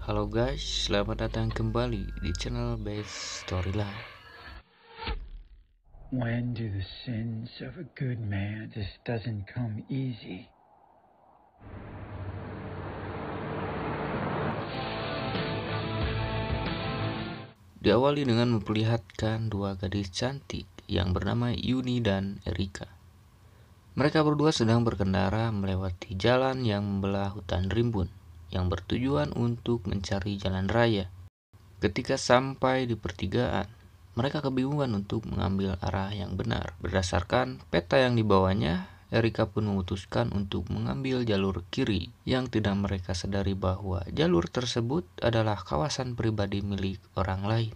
Halo guys, selamat datang kembali di channel Best Storyline. When do the sins of a good man just doesn't come easy? Diawali dengan memperlihatkan dua gadis cantik yang bernama Yuni dan Erika. Mereka berdua sedang berkendara melewati jalan yang membelah hutan rimbun yang bertujuan untuk mencari jalan raya. Ketika sampai di pertigaan, mereka kebingungan untuk mengambil arah yang benar. Berdasarkan peta yang dibawanya, Erika pun memutuskan untuk mengambil jalur kiri yang tidak mereka sadari bahwa jalur tersebut adalah kawasan pribadi milik orang lain.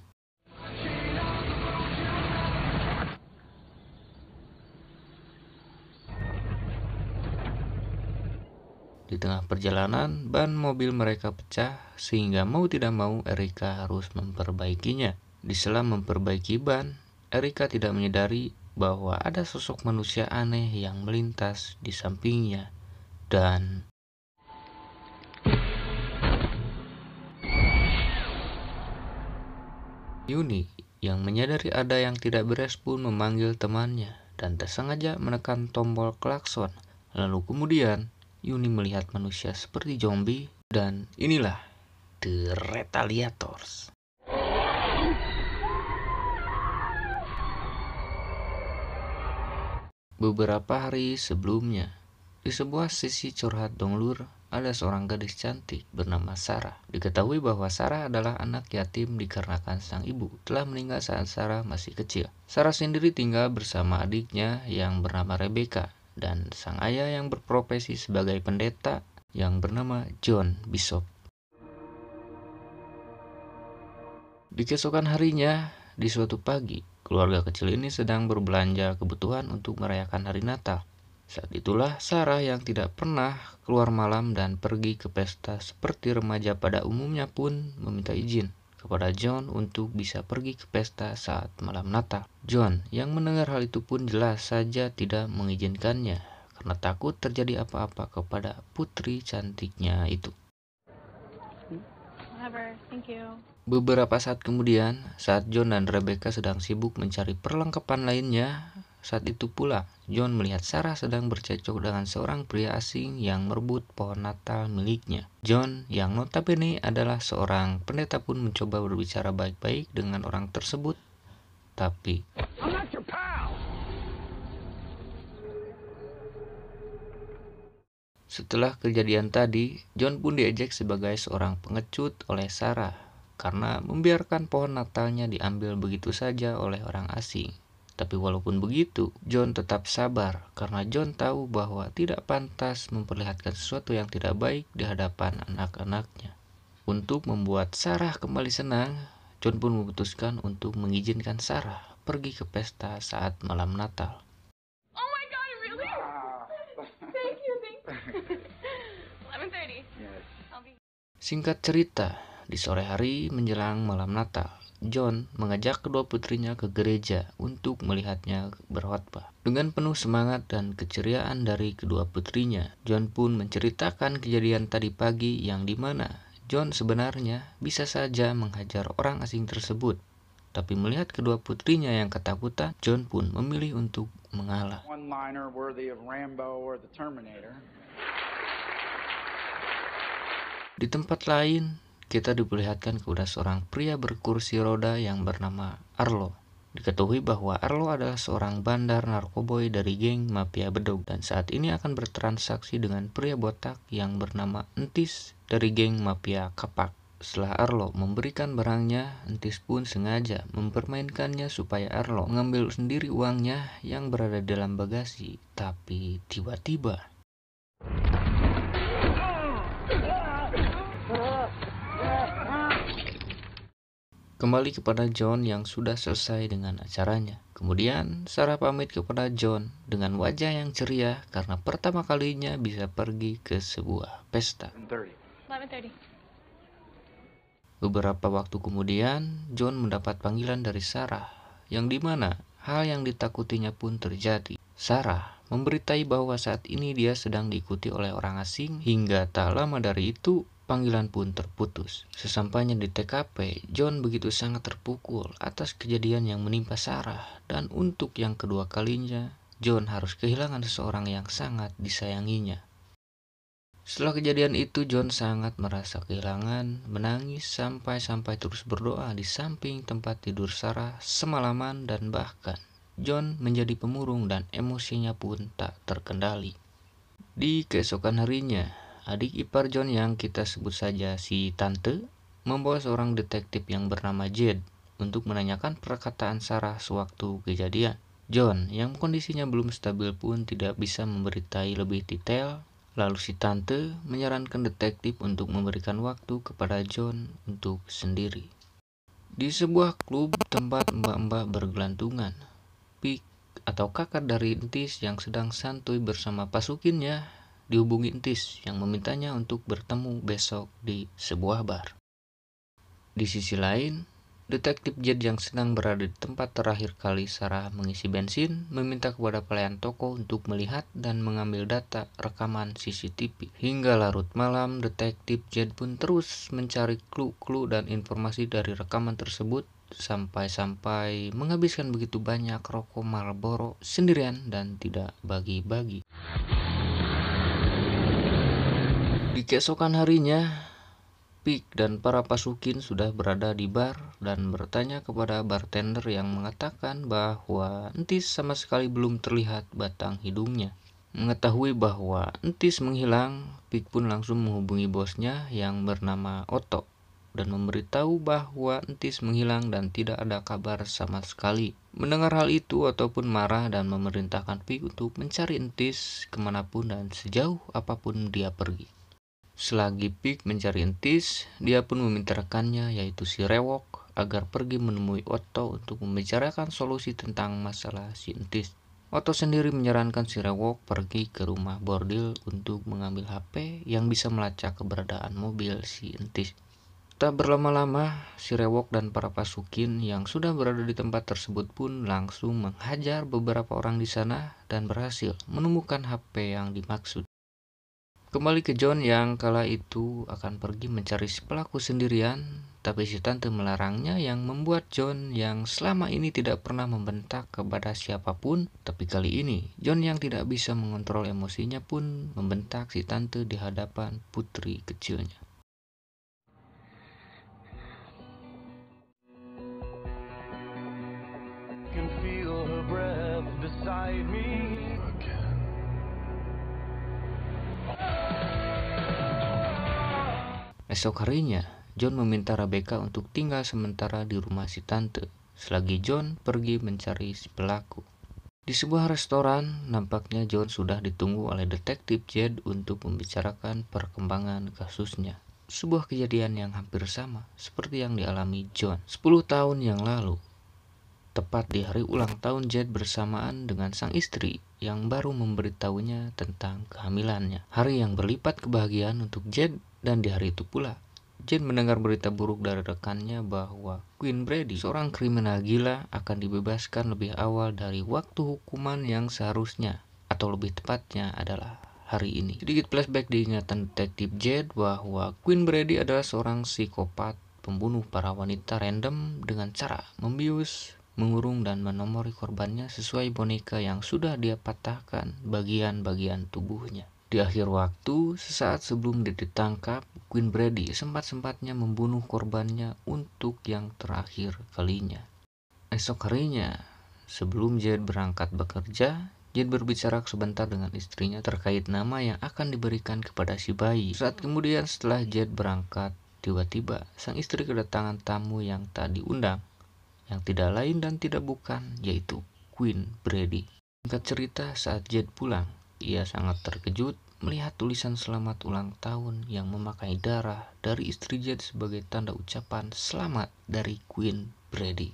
Di tengah perjalanan, ban mobil mereka pecah sehingga mau tidak mau Erika harus memperbaikinya. Di sela memperbaiki ban, Erika tidak menyadari bahwa ada sosok manusia aneh yang melintas di sampingnya dan Yuni yang menyadari ada yang tidak beres pun memanggil temannya dan tersengaja menekan tombol klakson. Lalu kemudian Yuni melihat manusia seperti zombie dan inilah The Retaliators. Beberapa hari sebelumnya, di sebuah sesi curhat donglur, ada seorang gadis cantik bernama Sarah. Diketahui bahwa Sarah adalah anak yatim dikarenakan sang ibu telah meninggal saat Sarah masih kecil. Sarah sendiri tinggal bersama adiknya yang bernama Rebecca dan sang ayah yang berprofesi sebagai pendeta yang bernama John Bishop. Di keesokan harinya, di suatu pagi, keluarga kecil ini sedang berbelanja kebutuhan untuk merayakan hari Natal. Saat itulah Sarah yang tidak pernah keluar malam dan pergi ke pesta seperti remaja pada umumnya pun meminta izin kepada John untuk bisa pergi ke pesta saat malam Natal. John yang mendengar hal itu pun jelas saja tidak mengizinkannya karena takut terjadi apa-apa kepada putri cantiknya itu. Thank you. Beberapa saat kemudian, saat John dan Rebecca sedang sibuk mencari perlengkapan lainnya, saat itu pula John melihat Sarah sedang bercekcok dengan seorang pria asing yang merebut pohon Natal miliknya. John, yang notabene adalah seorang pendeta, pun mencoba berbicara baik-baik dengan orang tersebut, tapi setelah kejadian tadi, John pun diejek sebagai seorang pengecut oleh Sarah karena membiarkan pohon Natalnya diambil begitu saja oleh orang asing. Tapi walaupun begitu, John tetap sabar karena John tahu bahwa tidak pantas memperlihatkan sesuatu yang tidak baik di hadapan anak-anaknya. Untuk membuat Sarah kembali senang, John pun memutuskan untuk mengizinkan Sarah pergi ke pesta saat malam Natal. Oh my god, really? Thank you. 11:30. Yes. I'll be... Singkat cerita, di sore hari menjelang malam Natal, John mengajak kedua putrinya ke gereja untuk melihatnya berkhotbah. Dengan penuh semangat dan keceriaan dari kedua putrinya, John pun menceritakan kejadian tadi pagi yang dimana John sebenarnya bisa saja menghajar orang asing tersebut. Tapi melihat kedua putrinya yang ketakutan, John pun memilih untuk mengalah. One-liner worthy of Rambo or the Terminator. Di tempat lain, kita diperlihatkan kepada seorang pria berkursi roda yang bernama Arlo. Diketahui bahwa Arlo adalah seorang bandar narkoboy dari geng mafia bedog dan saat ini akan bertransaksi dengan pria botak yang bernama Entis dari geng mafia kapak. Setelah Arlo memberikan barangnya, Entis pun sengaja mempermainkannya supaya Arlo mengambil sendiri uangnya yang berada dalam bagasi. Tapi tiba-tiba kembali kepada John yang sudah selesai dengan acaranya. Kemudian Sarah pamit kepada John dengan wajah yang ceria karena pertama kalinya bisa pergi ke sebuah pesta. 11:30. Beberapa waktu kemudian, John mendapat panggilan dari Sarah, yang dimana hal yang ditakutinya pun terjadi. Sarah memberitai bahwa saat ini dia sedang diikuti oleh orang asing hingga tak lama dari itu, panggilan pun terputus. Sesampainya di TKP, John begitu sangat terpukul atas kejadian yang menimpa Sarah, dan untuk yang kedua kalinya, John harus kehilangan seseorang yang sangat disayanginya. Setelah kejadian itu, John sangat merasa kehilangan, menangis sampai terus berdoa di samping tempat tidur Sarah semalaman, dan bahkan John menjadi pemurung dan emosinya pun tak terkendali. Di keesokan harinya, adik ipar John yang kita sebut saja si Tante membawa seorang detektif yang bernama Jed untuk menanyakan perkataan Sarah sewaktu kejadian. John yang kondisinya belum stabil pun tidak bisa memberitahu lebih detail. Lalu si Tante menyarankan detektif untuk memberikan waktu kepada John untuk sendiri. Di sebuah klub tempat mbak-mbak bergelantungan, Pik atau kakak dari Entis yang sedang santuy bersama pasukinnya dihubungi Entis yang memintanya untuk bertemu besok di sebuah bar. Di sisi lain, detektif Jed yang sedang berada di tempat terakhir kali Sarah mengisi bensin meminta kepada pelayan toko untuk melihat dan mengambil data rekaman CCTV. Hingga larut malam, detektif Jed pun terus mencari clue dan informasi dari rekaman tersebut sampai menghabiskan begitu banyak rokok Marlboro sendirian dan tidak bagi-bagi. Di keesokan harinya, Pik dan para pasukin sudah berada di bar dan bertanya kepada bartender yang mengatakan bahwa Entis sama sekali belum terlihat batang hidungnya. Mengetahui bahwa Entis menghilang, Pik pun langsung menghubungi bosnya yang bernama Otto dan memberitahu bahwa Entis menghilang dan tidak ada kabar sama sekali. Mendengar hal itu, Otto pun marah dan memerintahkan Pik untuk mencari Entis kemanapun dan sejauh apapun dia pergi. Selagi Pik mencari Entis, dia pun meminta rekannya yaitu si Rewok agar pergi menemui Otto untuk membicarakan solusi tentang masalah si Entis. Otto sendiri menyarankan si Rewok pergi ke rumah bordil untuk mengambil HP yang bisa melacak keberadaan mobil si Entis. Tak berlama-lama, si Rewok dan para pasukin yang sudah berada di tempat tersebut pun langsung menghajar beberapa orang di sana dan berhasil menemukan HP yang dimaksud. Kembali ke John yang kala itu akan pergi mencari si pelaku sendirian, tapi si Tante melarangnya yang membuat John yang selama ini tidak pernah membentak kepada siapapun, tapi kali ini John yang tidak bisa mengontrol emosinya pun membentak si Tante di hadapan putri kecilnya. Can feel her breath beside me again. Esok harinya, John meminta Rebecca untuk tinggal sementara di rumah si Tante, selagi John pergi mencari si pelaku. Di sebuah restoran, nampaknya John sudah ditunggu oleh detektif Jed untuk membicarakan perkembangan kasusnya. Sebuah kejadian yang hampir sama seperti yang dialami John 10 tahun yang lalu. Tepat di hari ulang tahun Jed bersamaan dengan sang istri yang baru memberitahunya tentang kehamilannya. Hari yang berlipat kebahagiaan untuk Jed, dan di hari itu pula Jed mendengar berita buruk dari rekannya bahwa Queen Brady, seorang kriminal gila, akan dibebaskan lebih awal dari waktu hukuman yang seharusnya, atau lebih tepatnya adalah hari ini. Sedikit flashback di ingatan detektif Jed bahwa Queen Brady adalah seorang psikopat pembunuh para wanita random dengan cara membius, mengurung dan menomori korbannya sesuai boneka yang sudah dia patahkan bagian-bagian tubuhnya. Di akhir waktu, sesaat sebelum dia ditangkap, Queen Brady sempat-sempatnya membunuh korbannya untuk yang terakhir kalinya. Esok harinya, sebelum Jed berangkat bekerja, Jed berbicara sebentar dengan istrinya terkait nama yang akan diberikan kepada si bayi. Saat kemudian setelah Jed berangkat, tiba-tiba sang istri kedatangan tamu yang tak diundang, yang tidak lain dan tidak bukan, yaitu Queen Brady. Singkat cerita, saat Jed pulang, ia sangat terkejut melihat tulisan selamat ulang tahun yang memakai darah dari istri Jed sebagai tanda ucapan selamat dari Queen Brady.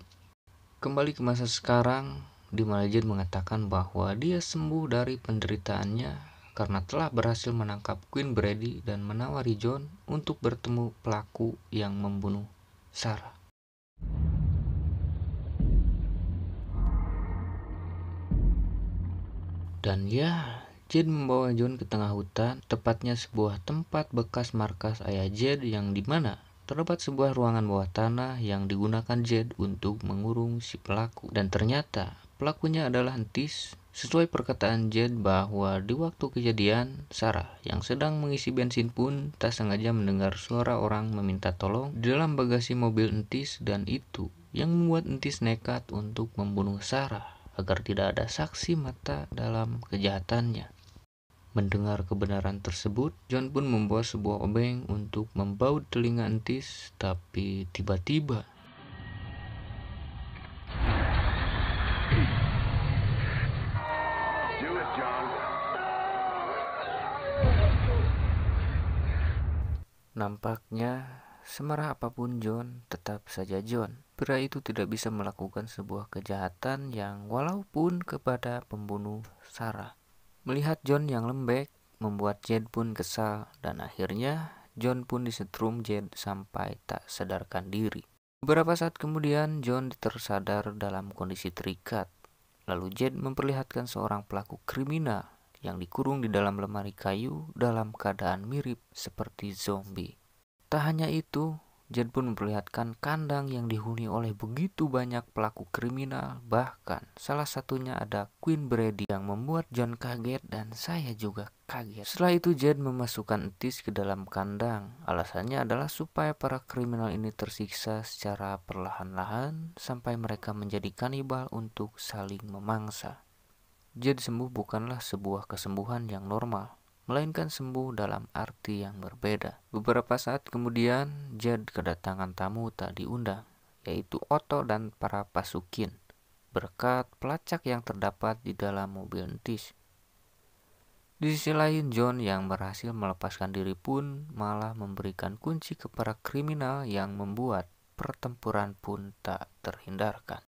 Kembali ke masa sekarang, di mana Jed mengatakan bahwa dia sembuh dari penderitaannya karena telah berhasil menangkap Queen Brady dan menawari John untuk bertemu pelaku yang membunuh Sarah. Dan ya, Jed membawa John ke tengah hutan, tepatnya sebuah tempat bekas markas ayah Jed yang dimana terdapat sebuah ruangan bawah tanah yang digunakan Jed untuk mengurung si pelaku. Dan ternyata pelakunya adalah Entis. Sesuai perkataan Jed bahwa di waktu kejadian, Sarah yang sedang mengisi bensin pun tak sengaja mendengar suara orang meminta tolong di dalam bagasi mobil Entis, dan itu yang membuat Entis nekat untuk membunuh Sarah agar tidak ada saksi mata dalam kejahatannya. Mendengar kebenaran tersebut, John pun membawa sebuah obeng untuk membaut telinga Entis, tapi tiba-tiba nampaknya semarah apapun John, tetap saja John. Pria itu tidak bisa melakukan sebuah kejahatan yang walaupun kepada pembunuh Sarah. Melihat John yang lembek, membuat Jed pun kesal, dan akhirnya John pun disetrum Jed sampai tak sadarkan diri. Beberapa saat kemudian John tersadar dalam kondisi terikat. Lalu Jed memperlihatkan seorang pelaku kriminal yang dikurung di dalam lemari kayu dalam keadaan mirip seperti zombie. Tak hanya itu, Jed pun memperlihatkan kandang yang dihuni oleh begitu banyak pelaku kriminal, bahkan salah satunya ada Queen Brady yang membuat John kaget dan saya juga kaget. Setelah itu Jed memasukkan Entis ke dalam kandang. Alasannya adalah supaya para kriminal ini tersiksa secara perlahan-lahan sampai mereka menjadi kanibal untuk saling memangsa. Jed sembuh bukanlah sebuah kesembuhan yang normal, melainkan sembuh dalam arti yang berbeda. Beberapa saat kemudian, Jed kedatangan tamu tak diundang, yaitu Otto dan para pasukin, berkat pelacak yang terdapat di dalam mobil Entis. Di sisi lain, John yang berhasil melepaskan diri pun malah memberikan kunci ke para kriminal yang membuat pertempuran pun tak terhindarkan.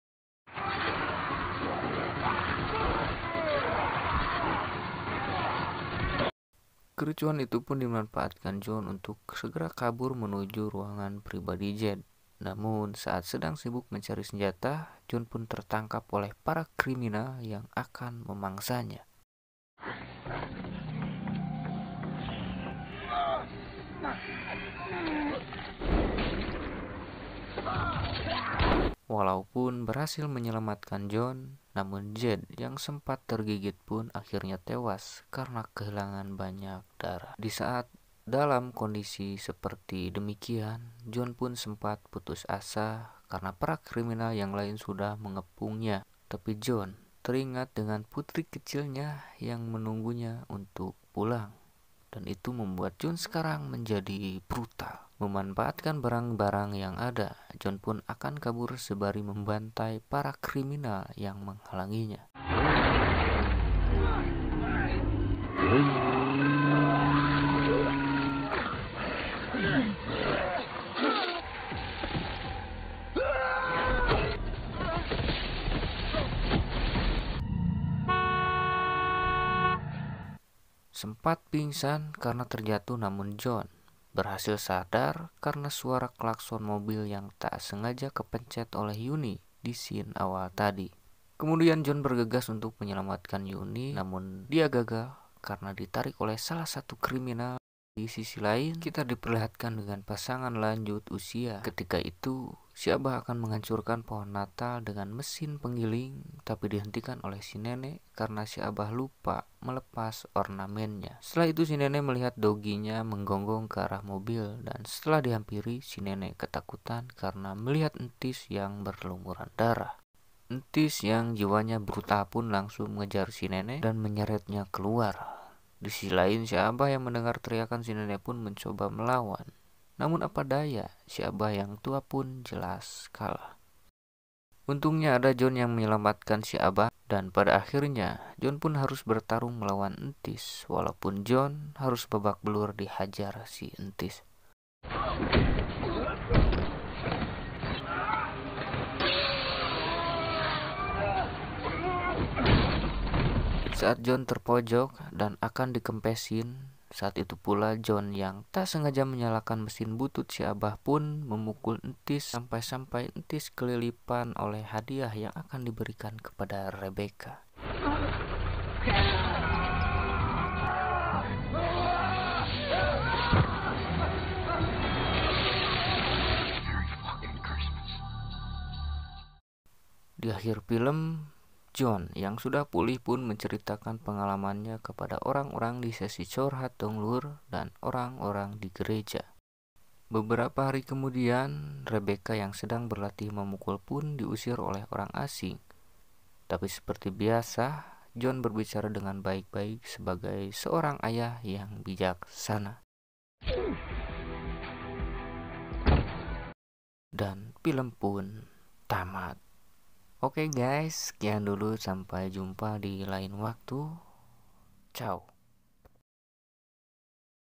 Kericuhan itu pun dimanfaatkan John untuk segera kabur menuju ruangan pribadi Jed. Namun saat sedang sibuk mencari senjata, John pun tertangkap oleh para kriminal yang akan memangsanya. Walaupun berhasil menyelamatkan John, namun Jed yang sempat tergigit pun akhirnya tewas karena kehilangan banyak darah. Di saat dalam kondisi seperti demikian, John pun sempat putus asa karena para kriminal yang lain sudah mengepungnya. Tapi John teringat dengan putri kecilnya yang menunggunya untuk pulang. Dan itu membuat John sekarang menjadi brutal. Memanfaatkan barang-barang yang ada, John pun akan kabur sembari membantai para kriminal yang menghalanginya. Sempat pingsan karena terjatuh, namun John berhasil sadar karena suara klakson mobil yang tak sengaja kepencet oleh Yuni di scene awal tadi. Kemudian John bergegas untuk menyelamatkan Yuni, namun dia gagal karena ditarik oleh salah satu kriminal. Di sisi lain, kita diperlihatkan dengan pasangan lanjut usia. Ketika itu, si Abah akan menghancurkan pohon Natal dengan mesin penggiling, tapi dihentikan oleh si nenek karena si Abah lupa melepas ornamennya. Setelah itu si nenek melihat doginya menggonggong ke arah mobil, dan setelah dihampiri, si nenek ketakutan karena melihat Entis yang berlumuran darah. Entis yang jiwanya brutal pun langsung mengejar si nenek dan menyeretnya keluar. Di sisi lain, si Abah yang mendengar teriakan si nenek pun mencoba melawan. Namun apa daya, si Abah yang tua pun jelas kalah. Untungnya ada John yang menyelamatkan si Abah, dan pada akhirnya John pun harus bertarung melawan Entis, walaupun John harus babak belur dihajar si Entis. Saat John terpojok dan akan dikempesin, saat itu pula John yang tak sengaja menyalakan mesin butut si Abah pun memukul Entis sampai-sampai Entis kelilipan oleh hadiah yang akan diberikan kepada Rebecca. akhir film, John yang sudah pulih pun menceritakan pengalamannya kepada orang-orang di sesi curhat Donglur dan orang-orang di gereja. Beberapa hari kemudian, Rebecca yang sedang berlatih memukul pun diusir oleh orang asing. Tapi seperti biasa, John berbicara dengan baik-baik sebagai seorang ayah yang bijaksana. Dan film pun tamat. Oke guys, sekian dulu, sampai jumpa di lain waktu. Ciao.